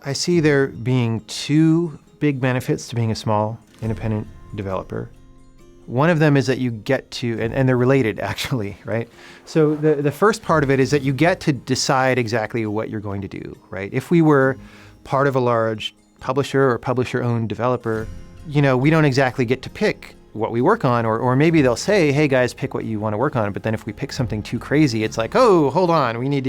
I see there being two big benefits to being a small independent developer. One of them is that you get to, and they're related actually, right? So the first part of it is that you get to decide exactly what you're going to do, right? If we were part of a large publisher or publisher-owned developer, we don't exactly get to pick what we work on, or maybe they'll say, hey guys, pick what you want to work on. But then if we pick something too crazy, it's like, oh, hold on, we need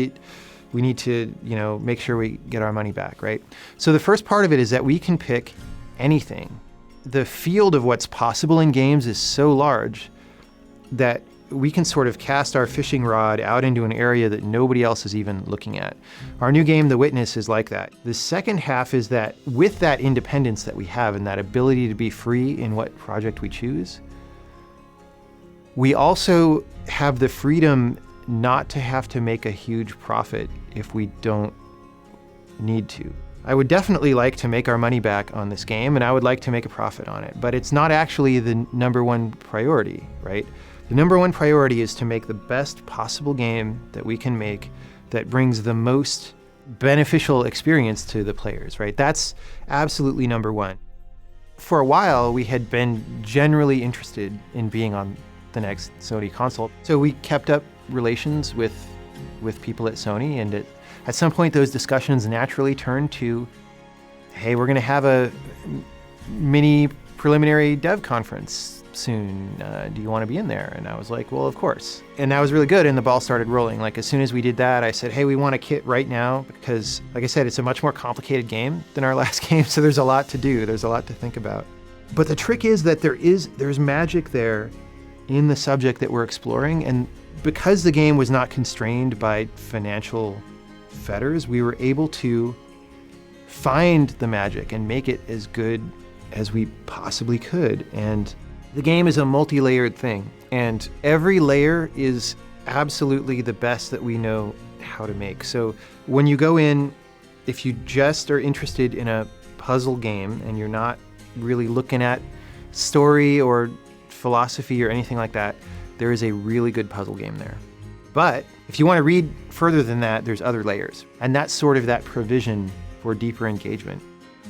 to, make sure we get our money back, right? So the first part of it is that we can pick anything. The field of what's possible in games is so large that we can sort of cast our fishing rod out into an area that nobody else is even looking at. Our new game, The Witness, is like that. The second half is that with that independence that we have and that ability to be free in what project we choose, we also have the freedom not to have to make a huge profit if we don't need to. I would definitely like to make our money back on this game, and I would like to make a profit on it, but it's not actually the number one priority, right? The number one priority is to make the best possible game that we can make that brings the most beneficial experience to the players, right? That's absolutely number one. For a while, we had been generally interested in being on the next Sony console, so we kept up relations with people at Sony, and at some point those discussions naturally turned to, hey, we're going to have a mini preliminary dev conference soon. Do you want to be in there? And I was like, well, of course. And that was really good, and the ball started rolling. Like, as soon as we did that, I said, hey, we want a kit right now, because, like I said, it's a much more complicated game than our last game, so there's a lot to do. There's a lot to think about. But the trick is that there's magic there in the subject that we're exploring, and because the game was not constrained by financial fetters, we were able to find the magic and make it as good as we possibly could. And the game is a multi-layered thing, and every layer is absolutely the best that we know how to make. So when you go in, if you just are interested in a puzzle game and you're not really looking at story or philosophy or anything like that, there is a really good puzzle game there. But if you want to read further than that, there's other layers. And that's sort of that provision for deeper engagement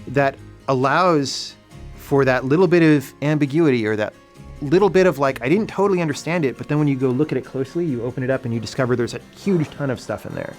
that allows for that little bit of ambiguity, or that little bit of like, I didn't totally understand it, but then when you go look at it closely, you open it up and you discover there's a huge ton of stuff in there.